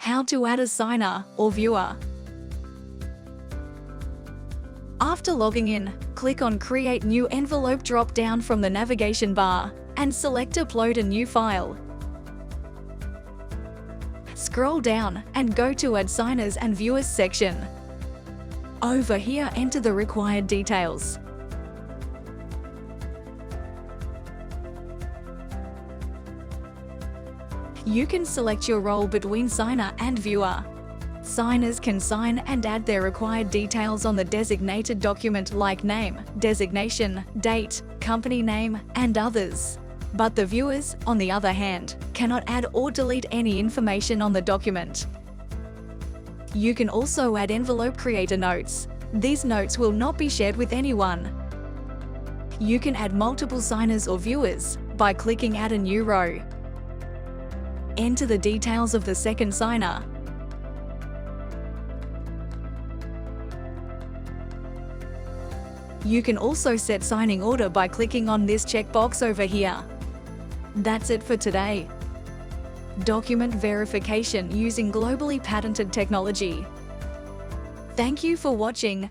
How to add a signer or viewer. After logging in, click on Create New Envelope drop-down from the navigation bar and select Upload a new file. Scroll down and go to Add Signers and Viewers section. Over here, enter the required details. You can select your role between signer and viewer. Signers can sign and add their required details on the designated document like name, designation, date, company name, and others. But the viewers, on the other hand, cannot add or delete any information on the document. You can also add envelope creator notes. These notes will not be shared with anyone. You can add multiple signers or viewers by clicking Add a new row. Enter the details of the second signer. You can also set signing order by clicking on this checkbox over here. That's it for today. Document verification using globally patented technology. Thank you for watching.